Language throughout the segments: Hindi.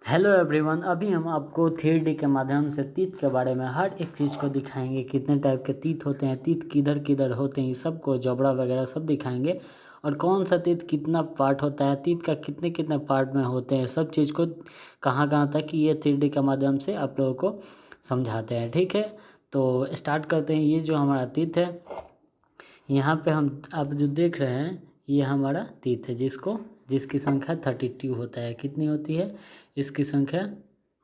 हेलो एवरीवन, अभी हम आपको 3D के माध्यम से तीत के बारे में हर एक चीज़ को दिखाएंगे। कितने टाइप के तीत होते हैं, तीत किधर किधर होते हैं, सबको जबड़ा वगैरह सब दिखाएंगे। और कौन सा तीत कितना पार्ट होता है, तीत का कितने कितने पार्ट में होते हैं, सब चीज़ को कहाँ कहाँ तक ये 3D के माध्यम से आप लोगों को समझाते हैं। ठीक है, तो स्टार्ट करते हैं। ये जो हमारा तीत है, यहाँ पे हम आप जो देख रहे हैं ये हमारा तीत है, जिसकी संख्या 32 होता है। कितनी होती है? इसकी संख्या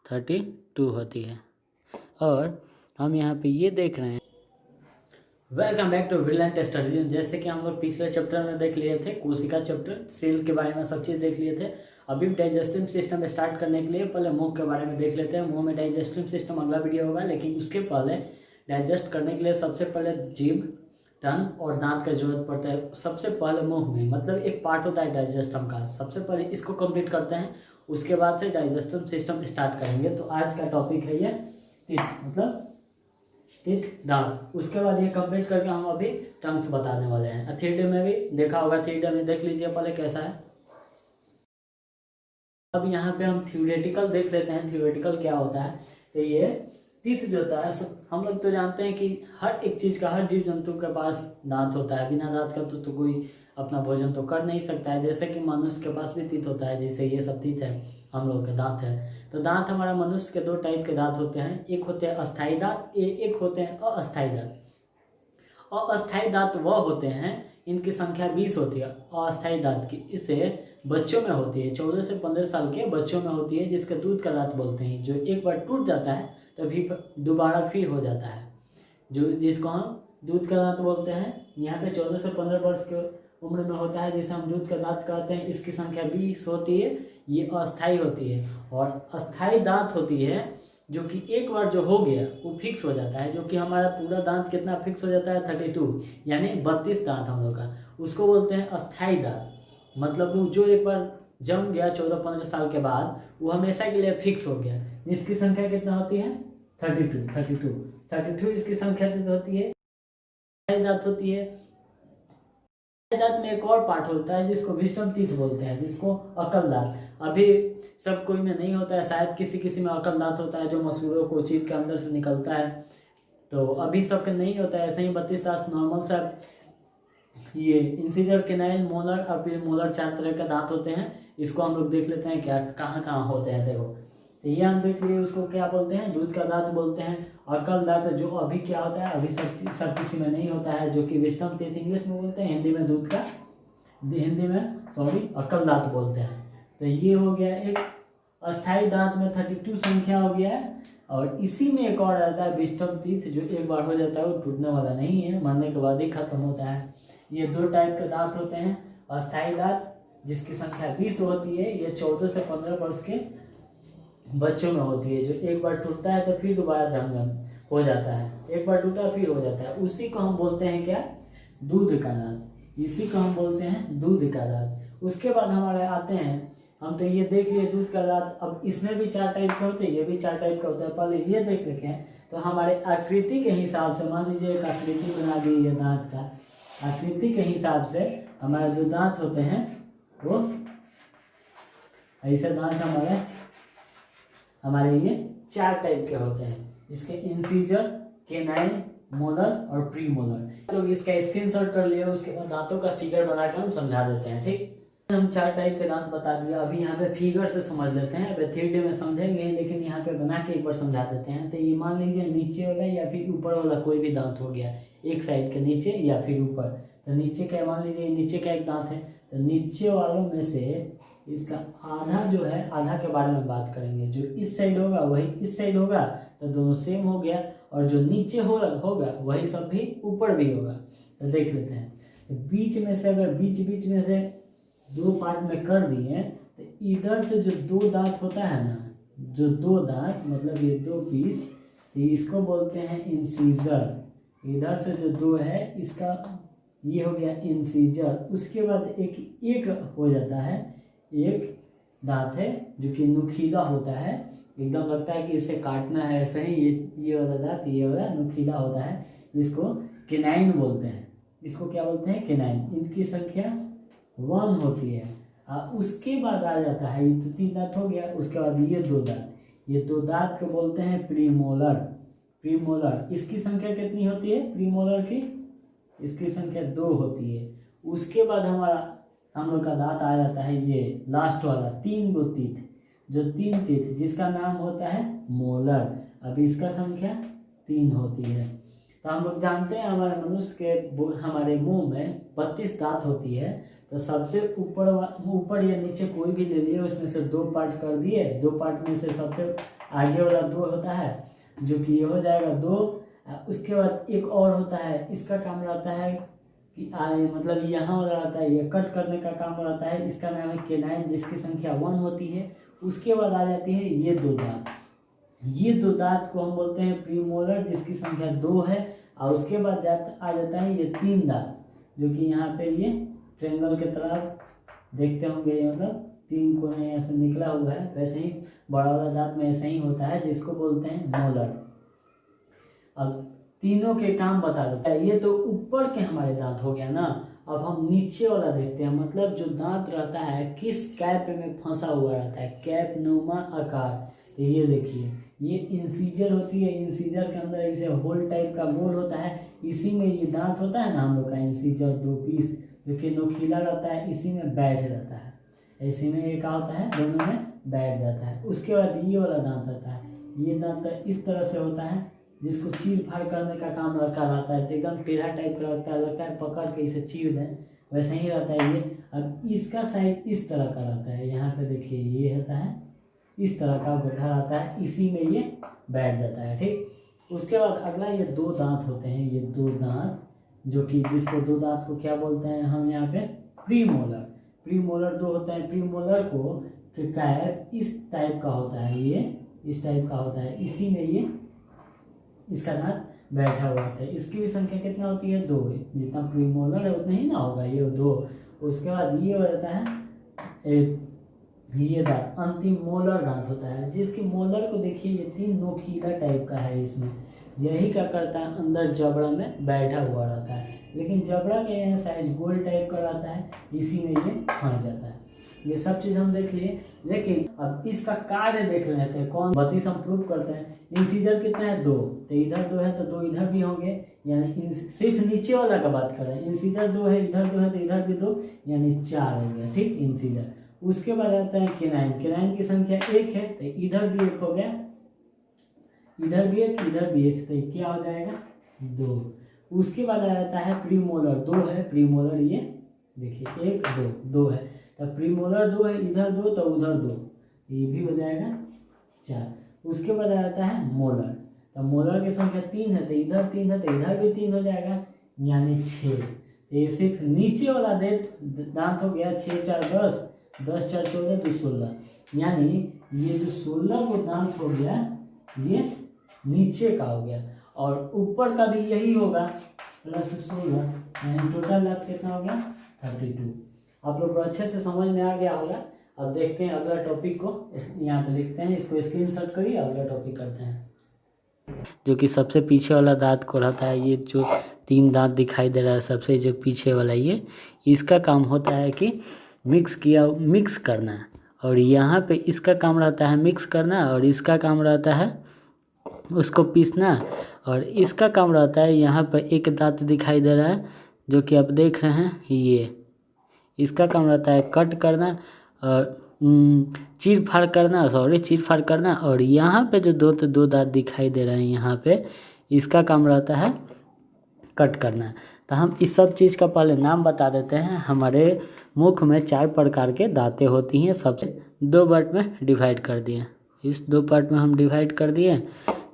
32 होती है। और हम यहाँ पे ये देख रहे हैं, welcome back to brilliant study. जैसे कि हम लोग पिछले चैप्टर में देख लिए थे, कोशिका चैप्टर, सेल के बारे में सब चीज़ देख लिए थे। अभी डाइजेस्टिव सिस्टम स्टार्ट करने के लिए पहले मुंह के बारे में देख लेते हैं। मुंह में डाइजेस्टिव सिस्टम अगला वीडियो होगा, लेकिन उसके पहले डाइजेस्ट करने के लिए सबसे पहले जीभ, टंग और दांत का जरूरत पड़ता है। सबसे पहले मुंह में, मतलब एक पार्ट होता है डाइजेस्टम का, सबसे पहले इसको कंप्लीट करते हैं, उसके बाद से डाइजेस्टिव सिस्टम स्टार्ट करेंगे। तो आज का टॉपिक है ये तीत, मतलब तीत दांत। उसके बाद ये कंप्लीट करके हम अभी टंग्स बताने वाले हैं। 3D में भी देखा होगा, 3D में देख लीजिए पहले कैसा है। अब यहाँ पे हम थ्योरेटिकल देख लेते हैं, थ्योरेटिकल क्या होता है। तो ये तीत जो होता है, हम लोग तो जानते हैं कि हर एक चीज़ का, हर जीव जंतु के पास दांत होता है। बिना दांत का तो कोई अपना भोजन तो कर नहीं सकता है। जैसे कि मनुष्य के पास भी तीत होता है, जैसे ये सब तीत है, हम लोग के दांत है। तो दांत हमारा मनुष्य के दो टाइप के दांत होते हैं, एक होते हैं अस्थाई दांत, एक होते हैं अस्थाई दांत। अस्थाई दांत वह होते हैं, इनकी संख्या 20 होती है अस्थाई दांत की। इससे बच्चों में होती है, 14 से 15 साल के बच्चों में होती है, जिसके दूध का दांत बोलते हैं। जो एक बार टूट जाता है तभी दोबारा फिर हो जाता है, जो जिसको हम दूध का दांत बोलते हैं। यहाँ पे 14 से 15 वर्ष के उम्र में होता है, जिसे हम दूध का दांत कहते हैं। इसकी संख्या 20 होती है, ये अस्थाई होती है। और अस्थाई दांत होती है जो कि एक बार जो हो गया वो फिक्स हो जाता है। जो कि हमारा पूरा दांत कितना फिक्स हो जाता है? 32, यानी 32 दांत हम लोग का, उसको बोलते हैं अस्थाई दांत। मतलब वो जो एक बार जम गया 14-15 साल के बाद, वो हमेशा के लिए फिक्स हो गया। जिसकी संख्या कितना होती है? 32 इसकी संख्या होती है, दांत होती है। दांत में एक और पार्ट होता है जिसको विस्डम टीथ बोलते हैं, जिसको अकल दांत। अभी सब कोई में नहीं होता है, शायद किसी किसी में अकल दांत होता है, जो मसूड़ों को चीर के अंदर से निकलता है। तो अभी सबके नहीं होता है। ऐसे ही 32 दांत नॉर्मल सा। ये इंसिजर, केनाइन, मोलर और फिर मोलर, 4 तरह के दांत होते हैं। इसको हम लोग देख लेते हैं क्या कहाँ कहाँ होते हैं। देखो, तो ये हम देख लिए, उसको क्या बोलते हैं? दूध का दांत बोलते हैं। अकल दांत जो अभी क्या होता है, अभी सब किसी में नहीं होता है, जो कि विस्डम टीथ इंग्लिश में बोलते हैं, हिंदी में अकल दांत बोलते हैं। तो ये हो गया एक अस्थाई दांत में 32 संख्या हो गया है। और इसी में एक और आता है विस्डम टीथ, जो एक बार हो जाता है वो टूटने वाला नहीं है, मरने के बाद ही खत्म होता है। ये दो टाइप के दांत होते हैं। अस्थाई दांत जिसकी संख्या 20 होती है, ये 14 से 15 वर्ष के बच्चों में होती है, जो एक बार टूटता है तो फिर दोबारा जंगन हो जाता है। एक बार टूटा फिर हो जाता है। उसी को हम बोलते हैं क्या? दूध का दांत। इसी को हम बोलते हैं दूध का दांत। उसके बाद हमारे आते हैं, हम तो ये देख लिए दूध का दांत। अब इसमें भी 4 टाइप के होते हैं, ये भी 4 टाइप का होता है। पहले ये देख लेते हैं। तो हमारे आकृति के हिसाब से, मान लीजिए एक आकृति बना दी है दांत का, आकृति के हिसाब से हमारे जो दांत होते हैं वो ऐसे दांत हमारे ये 4 टाइप के होते हैं। इसके इंसीजर, केनाइन, मोलर और प्री मोलर। तो इसका स्क्रीनशॉट कर लिया, उसके बाद दांतों का फिगर बना के हम समझा देते हैं। ठीक, हम 4 टाइप के दांत बता दिया। अभी यहाँ पे फिगर से समझ लेते हैं। अभी 3D में समझेंगे, लेकिन यहाँ पे बना के एक बार समझा देते हैं। तो ये मान लीजिए नीचे वाला या फिर ऊपर वाला कोई भी दांत हो गया, एक साइड के नीचे या फिर ऊपर। तो नीचे का, मान लीजिए नीचे का एक दांत है, तो नीचे वालों में से इसका आधा जो है, आधा के बारे में बात करेंगे। जो इस साइड होगा वही इस साइड होगा, तो दोनों सेम हो गया। और जो नीचे होगा वही सब भी ऊपर भी होगा। तो देख लेते हैं। तो बीच में से, अगर बीच में से 2 पार्ट में कर दिए, तो इधर से जो 2 दांत होता है ना, जो 2 दांत, मतलब ये 2 पीस, इसको बोलते हैं इंसीजर। इधर से जो 2 है, इसका ये हो गया इंसीजर। उसके बाद एक हो जाता है, एक दांत है जो कि नुकीला होता है, एकदम लगता है कि इसे काटना है। ऐसे ही ये वाला दांत, ये वाला नुकीला होता है, इसको केनाइन बोलते हैं। इसको क्या बोलते हैं? केनाइन। इनकी संख्या 1 होती है। उसके बाद आ जाता है, ये तो 3 दांत हो गया, उसके बाद ये 2 दांत, ये 2 दांत को बोलते हैं प्रीमोलर। प्रीमोलर इसकी संख्या कितनी होती है प्रीमोलर की? इसकी संख्या 2 होती है। उसके बाद हम लोग का दांत आ जाता है ये लास्ट वाला 3 गो टीथ, जो 3 टीथ जिसका नाम होता है मोलर। अब इसका संख्या 3 होती है। तो हम लोग जानते हैं हमारे मनुष्य के हमारे मुंह में 32 दांत होती है। तो सबसे ऊपर या नीचे कोई भी ले लिए, उसमें से 2 पार्ट कर दिए। 2 पार्ट में से सबसे आगे वाला 2 होता है, जो कि ये हो जाएगा 2। उसके बाद एक और होता है, इसका काम रहता है कि मतलब यहाँ वाला रहता है, ये कट करने का काम रहता है। इसका नाम है केनाइन, जिसकी संख्या 1 होती है। उसके बाद आ जाती है ये 2 दांत। ये 2 दांत को हम बोलते हैं प्रीमोलर, जिसकी संख्या 2 है। और उसके बाद आ जाता है ये 3 दांत, जो कि यहाँ पे ये ट्रेंगल के तरफ देखते होंगे, ये मतलब 3 कोने ऐसे निकला हुआ है। वैसे ही बड़ा वाला दांत में ऐसे ही होता है, जिसको बोलते हैं मोलर। अब तीनों के काम बता देते हैं। ये तो ऊपर के हमारे दांत हो गया ना। अब हम नीचे वाला देखते हैं, मतलब जो दांत रहता है किस कैप में फंसा हुआ रहता है, कैप नुमा आकार। तो ये देखिए, ये इंसीजर होती है। इंसीजर के अंदर ऐसे होल टाइप का गोल होता है, इसी में ये दांत होता है ना हम लोग का इंसीजर 2 पीस, जो कि नोकीला रहता है, इसी में बैठ जाता है। इसी में ये क्या होता है, दोनों में बैठ जाता है। उसके बाद ये वाला दांत आता है। ये दांत इस तरह से होता है, जिसको चीर फाड़ करने का काम रखा रहता है। तो एकदम टेढ़ा टाइप का लगता है, लगता है पकड़ के इसे चीर दें, वैसे ही रहता है ये। अब इसका साइज इस तरह का रहता है। यहाँ पे देखिए ये होता है, इस तरह का गड्ढा रहता है, इसी में ये बैठ जाता है। ठीक, उसके बाद अगला ये 2 दांत होते हैं। ये 2 दांत, जो कि जिसको 2 दांत को क्या बोलते हैं हम यहाँ पे, प्रीमोलर। प्रीमोलर 2 होते हैं। प्रीमोलर को कैप इस टाइप का होता है, ये इस टाइप का होता है, इसी में ये इसका दांत बैठा हुआ होता है। इसकी भी संख्या कितना होती है, 2। जितना प्रीमोलर है उतना ही ना होगा, ये 2। उसके बाद ये हो जाता है ये दांत, अंतिम मोलर दांत होता है, जिसकी मोलर को देखिए ये 3 नोकीला टाइप का है। इसमें यही क्या करता है, अंदर जबड़ा में बैठा हुआ रहता है, लेकिन जबड़ा के यहाँ साइज गोल टाइप का रहता है, इसी में ये फंस जाता है। ये सब चीज़ हम देख लिए। लेकिन अब इसका कार्य देख लेते हैं, कौन 32 हम प्रूव करते हैं। इंसीजर कितना है, 2। तो इधर 2 है तो 2 इधर भी होंगे, यानी सिर्फ नीचे वाला का बात कर रहे हैं। इंसीजर 2 है, इधर 2 है तो इधर भी 2, यानी 4 हो गया। ठीक, इंसीजर। उसके बाद आता है केनाइन। केनाइन की संख्या 1 है, तो इधर भी 1 हो गया, इधर भी 1, इधर भी 1, तो क्या हो जाएगा, 2। उसके बाद आ जाता है प्रीमोलर। 2 है प्रीमोलर, ये देखिए 1 2 2 है, तो प्रीमोलर 2 है, इधर 2 तो उधर 2, ये भी हो जाएगा 4। उसके बाद आ जाता है मोलर। तो मोलर की संख्या 3 है, तो इधर 3 है तो इधर भी 3 हो जाएगा, यानी 6। ये सिर्फ नीचे वाला दांत हो गया। 6 4 10, 10 4 14 तो 16, यानी ये जो 16 को दांत हो गया, ये नीचे का हो गया। और ऊपर का भी यही होगा, +16, यानी टोटल दांत कितना हो गया, 32। आप लोग को अच्छे से समझ में आ गया होगा। अब देखते हैं अगला टॉपिक को, यहाँ पे लिखते हैं, इसको स्क्रीनशॉट करिए, अगला टॉपिक करते हैं। जो कि सबसे पीछे वाला दांत को रहता है, ये जो 3 दांत दिखाई दे रहा है सबसे जो पीछे वाला, ये इसका काम होता है कि मिक्स करना। और यहाँ पे इसका काम रहता है मिक्स करना, और इसका काम रहता है उसको पीसना, और इसका काम रहता है, यहाँ पर एक दांत दिखाई दे रहा है जो कि आप देख रहे हैं, ये इसका काम रहता है कट करना और चीर फाड़ करना। और यहाँ पे जो 2 दांत दिखाई दे रहे हैं यहाँ पे, इसका काम रहता है कट करना। तो हम इस सब चीज़ का पहले नाम बता देते हैं। हमारे मुख में 4 प्रकार के दांतें होती हैं, सबसे 2 पार्ट में डिवाइड कर दिए। इस 2 पार्ट में हम डिवाइड कर दिए।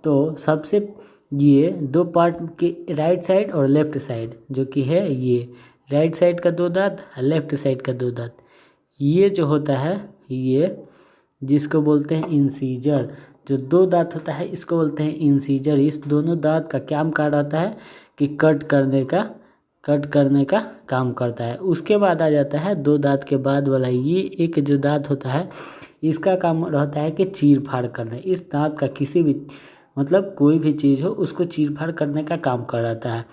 तो सबसे ये 2 पार्ट के राइट साइड और लेफ्ट साइड, जो कि है ये राइट साइड का 2 दांत, लेफ्ट साइड का 2 दांत, ये जो होता है, ये जिसको बोलते हैं इंसीजर, जो 2 दांत होता है इसको बोलते हैं इंसीजर। इस दोनों दांत का क्या काम रहता है कि कट करने का काम करता है। उसके बाद आ जाता है 2 दांत के बाद वाला, ये एक जो दांत होता है, इसका काम रहता है कि चीर फाड़ करना। इस दांत का किसी भी मतलब कोई भी चीज़ हो उसको चीर फाड़ करने का काम कर रहता है।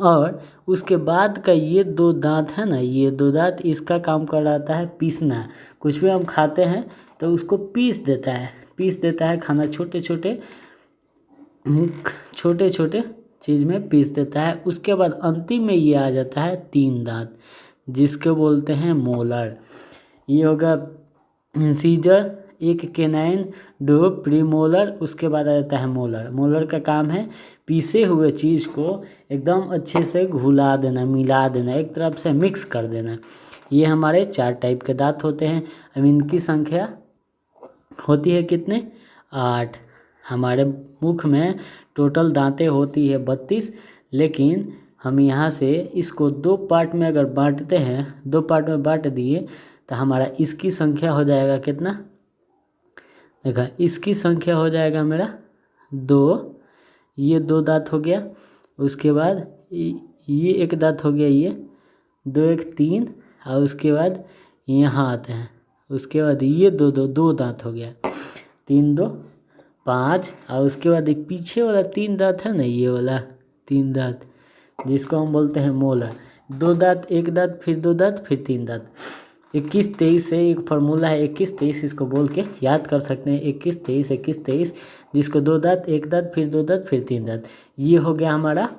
और उसके बाद का ये 2 दांत है ना, ये 2 दांत इसका काम कर रहता है पीसना। कुछ भी हम खाते हैं तो उसको पीस देता है खाना, छोटे छोटे चीज़ में पीस देता है। उसके बाद अंतिम में ये आ जाता है 3 दांत, जिसको बोलते हैं मोलर। ये होगा इंसीजर, एक केनाइन, 2 प्रीमोलर, उसके बाद आ जाता है मोलर। मोलर का काम है पीसे हुए चीज़ को एकदम अच्छे से घुला देना, मिला देना, एक तरफ से मिक्स कर देना। ये हमारे 4 टाइप के दांत होते हैं। अब इनकी संख्या होती है कितने? 8। हमारे मुख में टोटल दांतें होती है 32, लेकिन हम यहाँ से इसको 2 पार्ट में अगर बांटते हैं, 2 पार्ट में बांट दिए तो हमारा इसकी संख्या हो जाएगा कितना? देखा, इसकी संख्या हो जाएगा मेरा 2, ये 2 दांत हो गया। उसके बाद ये एक दांत हो गया, ये 2 1 3, और उसके बाद यहाँ आते हैं, उसके बाद ये 2 दांत हो गया, 3 2 5, और उसके बाद एक पीछे वाला 3 दांत है ना, ये वाला 3 दांत जिसको हम बोलते हैं मोलर। 2 दांत, 1 दांत, फिर 2 दांत, फिर 3 दांत। 21 23 से एक फार्मूला है, 21 23, इसको बोल के याद कर सकते हैं। 21 23 21 23, जिसको 2 दांत, 1 दांत, फिर 2 दांत, फिर 3 दांत। ये हो गया हमारा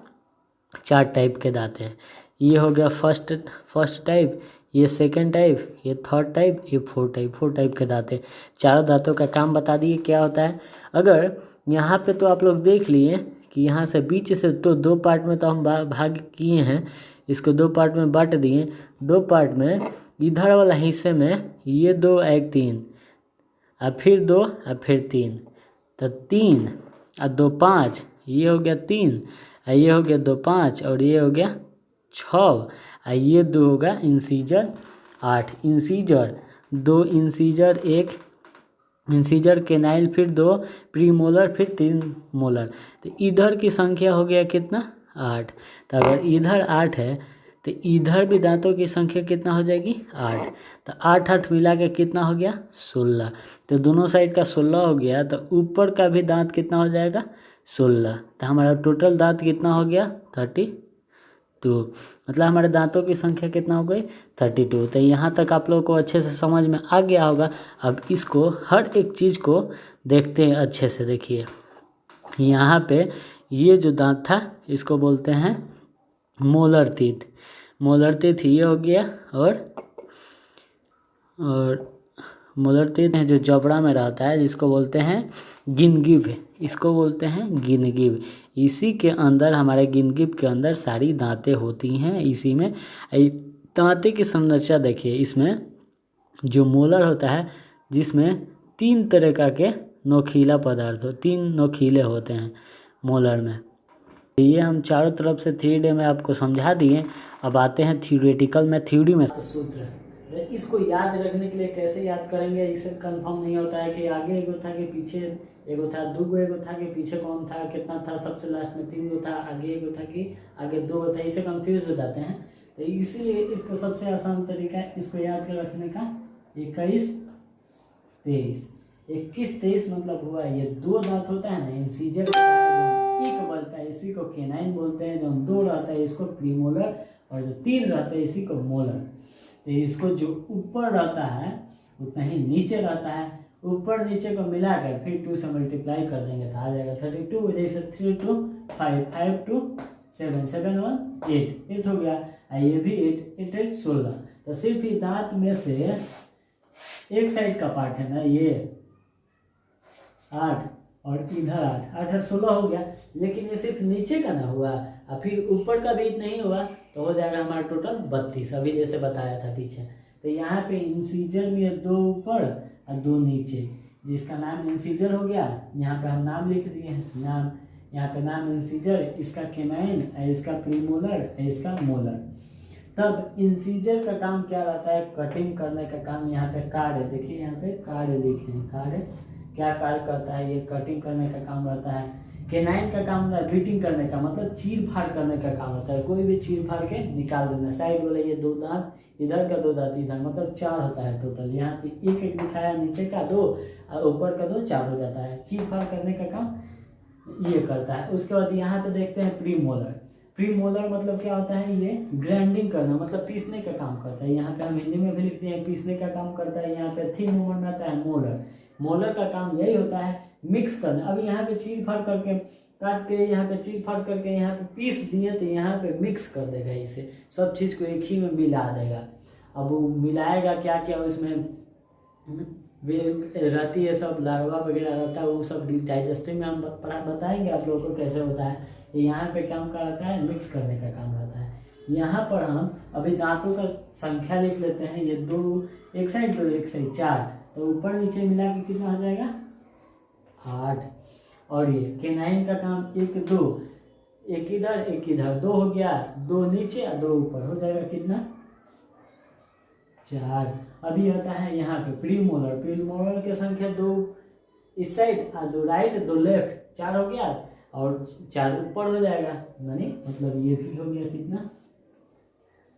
4 टाइप के दांत हैं। ये हो गया फर्स्ट टाइप, ये सेकंड टाइप, ये थर्ड टाइप, ये फोर टाइप के दांत हैं। चारों दांतों का काम बता दिए क्या होता है। अगर यहाँ पे तो आप लोग देख लिए कि यहाँ से बीच से तो 2 पार्ट में तो हम भाग किए हैं, इसको 2 पार्ट में बांट दिए। 2 पार्ट में इधर वाला हिस्से में ये 2 1 3, और फिर 2 और फिर 3, तो 3 और 2 5, ये हो गया 3, और ये हो गया 2 5, और ये हो गया 6, और ये 2 होगा इंसीजर 8। इंसीजर 2 इंसीजर, 1 इंसीजर केनाइल, फिर 2 प्रीमोलर, फिर 3 मोलर। तो इधर की संख्या हो गया कितना? 8। तो अगर इधर 8 है तो इधर भी दांतों की संख्या कितना हो जाएगी? 8। तो 8 8 मिला के कितना हो गया? 16। तो दोनों साइड का 16 हो गया, तो ऊपर का भी दांत कितना हो जाएगा? 16। तो हमारा टोटल दांत कितना हो गया? 32। मतलब हमारे दांतों की संख्या कितना हो गई? 32। तो यहाँ तक आप लोगों को अच्छे से समझ में आ गया होगा। अब इसको हर एक चीज़ को देखते हैं अच्छे से। देखिए यहाँ पे ये जो दांत था इसको बोलते हैं मोलर टीथ। मोलर टीथ ये हो गया, और मोलर टीथ है जो जबड़ा में रहता है, जिसको बोलते हैं गिनगिव। इसको बोलते हैं गिनगिव। इसी के अंदर, हमारे गिनगिव के अंदर सारी दांतें होती हैं। इसी में दांतें की संरचना देखिए, इसमें जो मोलर होता है जिसमें 3 तरह का के नोकीला पदार्थ 3 नोकीले होते हैं मोलर में। ये हम चारों तरफ से 3D में आपको समझा दिए। अब आते हैं थियोरेटिकल में, थ्योरी में सूत्र। इसको याद रखने के लिए कैसे याद करेंगे, इसे कंफर्म नहीं होता है कि आगे एगो था कि पीछे एगो था, 2 एगो था कि पीछे कौन था, कितना था, सबसे लास्ट में 3 गो था, आगे एगो था कि आगे 2 गो था, इसे कंफ्यूज हो जाते हैं। तो इसीलिए इसको सबसे आसान तरीका है इसको याद कर रखने का, 21 23। 21 23 मतलब हुआ ये 2 दांत होता है ना, इंसीजर होता है, जो एक बचता है इसी को केनाइन बोलते हैं, जो 2 रहता है इसको प्रीमोलर, और जो 3 रहता है इसी को मोलर। तो इसको जो ऊपर रहता है उतना ही नीचे रहता है, ऊपर नीचे को मिलाकर फिर 2 से मल्टीप्लाई कर देंगे तो आ जाएगा 32। जैसे 3 2 5 5 2 7 7 1 8 8 हो गया, ये भी 8 8 8 16। तो सिर्फ ही दांत में से एक साइड का पार्ट है ना, ये 8 और इधर 8 8 8 16 हो गया, लेकिन ये सिर्फ नीचे का ना हुआ, और फिर ऊपर का भी नहीं हुआ, तो हो जाएगा हमारा टोटल 32, अभी जैसे बताया था पीछे। तो यहाँ पे इंसीजर भी है 2 ऊपर और 2 नीचे, जिसका नाम इंसीजर हो गया। यहाँ पे हम नाम लिख दिए हैं, नाम यहाँ पे नाम इंसीजर, इसका केनाइन, इसका प्रीमोलर, इसका मोलर। तब इंसीजर का काम क्या रहता है? कटिंग करने का काम। यहाँ पे कार्य देखिए, यहाँ पे कार्य लिखे हैं, कार्य क्या कार्य करता है? ये कटिंग करने का काम रहता है। केनाइन का काम होता है बीटिंग करने का, मतलब चीर फाड़ करने का काम होता है, कोई भी चीर फाड़ के निकाल देना। साइड वाले ये 2 दांत, इधर का 2 दांत इधर, मतलब 4 होता है टोटल। यहाँ पे एक एक दिखाया, नीचे का 2 और ऊपर का 2, 4 हो जाता है। चीर फाड़ करने का काम ये करता है। उसके बाद यहाँ पे देखते हैं प्रीमोलर। प्रीमोलर मतलब क्या होता है, ये ग्राइंडिंग करना मतलब पीसने का काम करता है। यहाँ पे हम हिंदी में भी लिखते हैं पीसने का काम करता है। यहाँ पे थिन मूवमेंट में आता है मोलर। मोलर का काम यही होता है मिक्स करना। अभी यहाँ पे चीर फाड़ करके काट के यहाँ पे चीर फाड़ करके यहाँ पे पीस दिए तो यहाँ पे मिक्स कर देगा, इसे सब चीज़ को एक ही में मिला देगा। अब वो मिलाएगा क्या क्या उसमें रहती है, सब लार्वा वगैरह रहता है, वो सब डाइजेस्टिव में हम बताएंगे आप लोगों को कैसे होता है। यहाँ पे काम का रहता है मिक्स करने का काम रहता है। यहाँ पर हम अभी दांतों का संख्या लिख लेते हैं। ये 2 एक साइड 2 एक साइड 4, तो ऊपर नीचे मिला के कितना हो जाएगा 8। और ये केनाइन का काम 1 2 एक इधर 2 हो गया, 2 नीचे 2 ऊपर हो जाएगा कितना 4। अभी होता है यहाँ पे प्रीमोलर। प्रीमोलर की संख्या 2 इस साइड 2 राइट 2 लेफ्ट 4 हो गया, और 4 ऊपर हो जाएगा, यानी मतलब ये भी हो गया कितना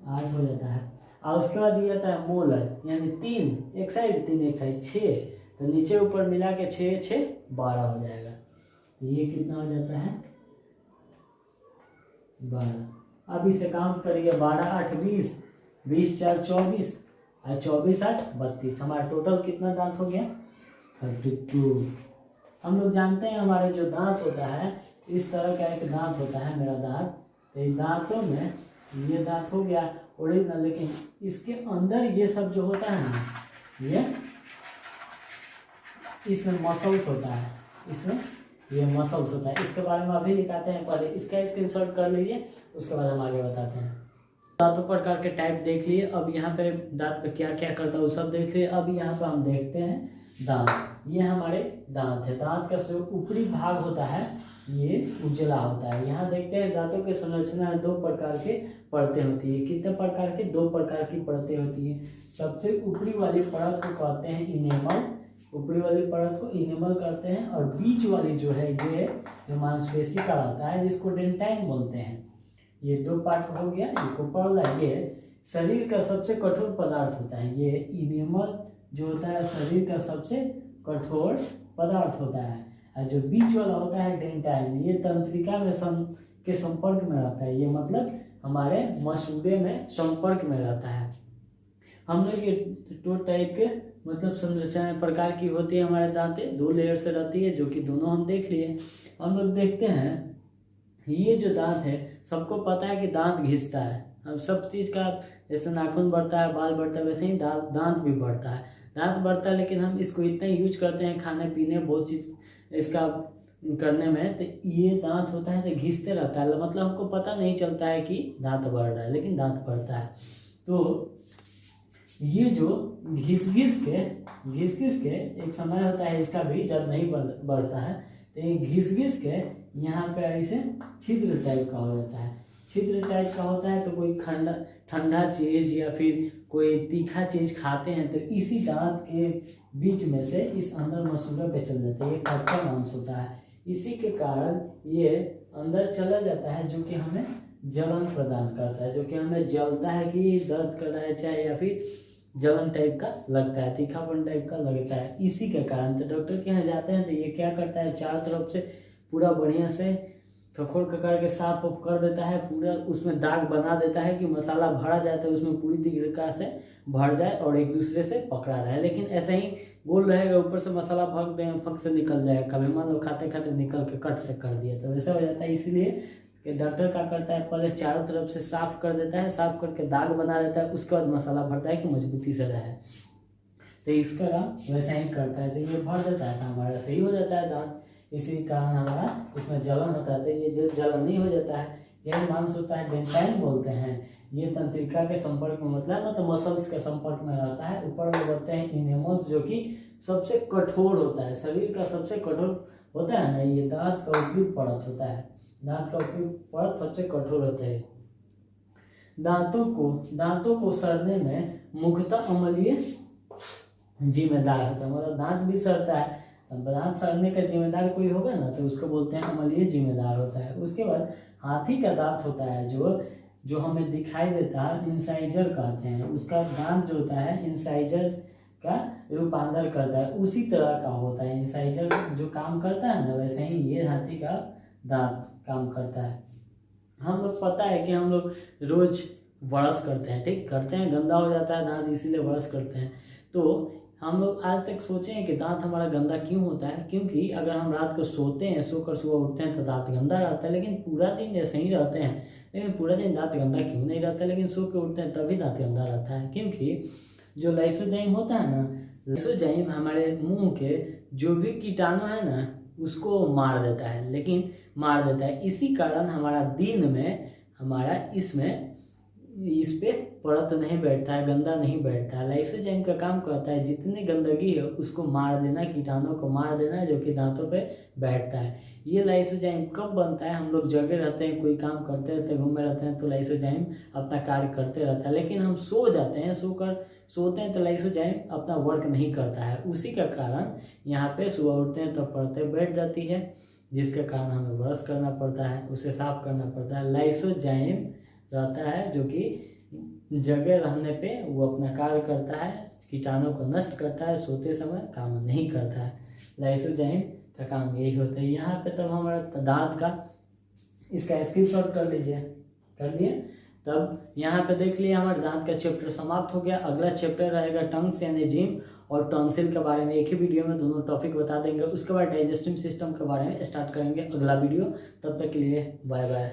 8 हो जाता है। और उसके बाद ये आता है मोलर, यानी 3 एक साइड 3 एक साइड 6, तो नीचे ऊपर मिला के 6 6 12 हो जाएगा। ये कितना हो जाता है 12। अब इसे काउंट करिए 12 8 20, 20 4 24 और 24 8 32। हमारा टोटल कितना दांत हो गया 32। हम लोग जानते हैं हमारे जो दांत होता है इस तरह का एक दांत होता है मेरा दांत। तो इन दांतों में ये दांत हो गया ओरिजिनल, लेकिन इसके अंदर ये सब जो होता है ना, ये इसमें मसल्स होता है, इसमें ये मसल्स होता है। इसके बारे में अभी दिखाते हैं, पहले इसका स्क्रीनशॉट कर लीजिए, उसके बाद हम आगे बताते हैं। दांतों प्रकार के टाइप देख लिए। अब यहाँ पे दांत पे क्या क्या करता है वो सब देख लिए। अब यहाँ पे हम देखते हैं दांत। ये हमारे दांत है। दांत का जो ऊपरी भाग होता है ये उजला होता है। यहाँ देखते हैं दांतों की संरचना 2 प्रकार के परतें होती है। कितने प्रकार की 2 प्रकार की परतें होती है। सबसे ऊपरी वाली परत को कहते हैं इनेमल, ऊपरी वाली परत को इनेमल करते हैं, और बीच वाली जो है ये जो मांसपेशी का रहता है जिसको डेंटाइन बोलते हैं। ये 2 पार्ट हो गया। एक ऊपर वाला ये शरीर का सबसे कठोर पदार्थ होता है। ये इनेमल जो होता है शरीर का सबसे कठोर पदार्थ होता है, और जो बीच वाला होता है डेंटाइन, ये तंत्रिका में के संपर्क में रहता है। ये मतलब हमारे मसूड़े में संपर्क में रहता है। हम लोग ये 2 टाइप के मतलब संरचना प्रकार की होती है हमारे दांतें। 2 लेयर से रहती है, जो कि दोनों हम देख लिए। हम लोग देखते हैं ये जो दांत है, सबको पता है कि दांत घिसता है। अब सब चीज़ का जैसे नाखून बढ़ता है, बाल बढ़ता है, वैसे ही दांत भी बढ़ता है। दांत बढ़ता है, लेकिन हम इसको इतना यूज करते हैं खाने पीने बहुत चीज़ इसका करने में, तो ये दांत होता है तो घिसते रहता है। मतलब हमको पता नहीं चलता है कि दांत बढ़ रहा है, लेकिन दांत बढ़ता है। तो ये जो घिस घिस के एक समय होता है इसका भी, जब नहीं बढ़ता है तो ये घिस घिस के यहाँ पे ऐसे छिद्र टाइप का हो जाता है। छिद्र टाइप का होता है तो कोई ठंडा चीज़ या फिर कोई तीखा चीज़ खाते हैं तो इसी दांत के बीच में से इस अंदर मसूड़ा पे चल जाता है। ये कच्चा मांस होता है, इसी के कारण ये अंदर चला जाता है, जो कि हमें जलन प्रदान करता है, जो कि हमें जलता है कि दर्द कर रहा है चाहे, या फिर जलन टाइप का लगता है, तीखापन टाइप का लगता है। इसी के कारण तो डॉक्टर के यहाँ जाते हैं तो ये क्या करता है, चारों तरफ से पूरा बढ़िया से खखोर खकार के साफ ऑफ कर देता है, पूरा उसमें दाग बना देता है कि मसाला भरा जाता है उसमें पूरी तरीका से भर जाए और एक दूसरे से पकड़ा रहे। लेकिन ऐसे ही गोल रहेगा, ऊपर से मसाला फक से निकल जाएगा। कभी मान लो खाते खाते निकल के कट से कर दिया तो ऐसा हो जाता है। इसलिए कि डॉक्टर क्या करता है, पहले चारों तरफ से साफ कर देता है, साफ करके दाग बना देता है, उसके बाद मसाला भरता है कि मजबूती से रहे। तो इसका काम वैसा ही करता है, तो ये भर देता है तो हमारा सही हो जाता है दांत। इसी कारण हमारा इसमें जलन होता है, तो ये जलन नहीं हो जाता है। यही मांस होता है डेंटाइन बोलते हैं। ये तंत्रिका के संपर्क में मतलब तो मसल्स के संपर्क में रहता है। ऊपर में बोलते हैं इनेमल्स, जो कि सबसे कठोर होता है, शरीर का सबसे कठोर होता है ना, ये दांत का ऊपरी परत होता है। दांत का ऊपरी परत सबसे कठोर होता है। दांतों को सड़ने में मुख्यतः अम्लीय जिम्मेदार होता है। मतलब दांत भी सड़ता है, दांत सड़ने का जिम्मेदार कोई होगा ना तो उसको बोलते हैं अम्लीय जिम्मेदार होता है। उसके बाद हाथी का दांत होता है जो हमें दिखाई देता है, इंसाइजर कहते हैं। उसका दांत जो होता है इंसाइजर का रूपांतर करता है, उसी तरह का होता है। इंसाइजर जो काम करता है ना, वैसे ही ये हाथी का दांत काम करता है। हम लोग पता है कि हम लोग रोज ब्रश करते हैं, ठीक करते हैं, गंदा हो जाता है दांत इसीलिए ब्रश करते हैं। तो हम लोग आज तक सोचे हैं कि दांत हमारा गंदा क्यों होता है? क्योंकि अगर हम रात को सोते हैं, सोकर सुबह उठते हैं तो दांत गंदा रहता है, लेकिन पूरा दिन ऐसे ही रहते हैं, लेकिन पूरा दिन दांत गंदा क्यों नहीं रहता? लेकिन सो के उठते हैं तभी दांत गंदा रहता है, क्योंकि जो लाइसोजाइम होता है ना, लाइसोजाइम हमारे मुंह के जो भी कीटाणु है ना उसको मार देता है, लेकिन मार देता है। इसी कारण हमारा दिन में हमारा इस पे परत नहीं बैठता है, गंदा नहीं बैठता है। लाइसोजाइम का काम करता है जितनी गंदगी है उसको मार देना, कीटाणुओं को मार देना जो कि दांतों पे बैठता है। ये लाइसोजाइम कब बनता है? हम लोग जगे रहते हैं, कोई काम करते रहते हैं, घूमे रहते हैं तो लाइसोजाइम अपना कार्य करते रहता है, लेकिन हम सो जाते हैं, सोते हैं तो लाइसोजाइम अपना वर्क नहीं करता है। उसी का कारण यहाँ पे सुबह उठते हैं तो परतें बैठ जाती है, जिसके कारण हमें ब्रश करना पड़ता है, उसे साफ करना पड़ता है। लाइसोजाइम रहता है जो कि जगह रहने पे वो अपना कार्य करता है, कीटाणु को नष्ट करता है, सोते समय काम नहीं करता है। लाइसोजाइम का काम यही होता है। यहाँ पे तब हमारा दांत का इसका स्क्रीनशॉट कर लीजिए, कर लिए। तब यहाँ पे देख लिया हमारे दांत का चैप्टर समाप्त हो गया। अगला चैप्टर रहेगा टंग्स यानी जिम और टॉन्सिल के बारे में। एक ही वीडियो में दोनों टॉपिक बता देंगे। उसके बाद डाइजेस्टिव सिस्टम के बारे में स्टार्ट करेंगे अगला वीडियो। तब तक के लिए बाय बाय।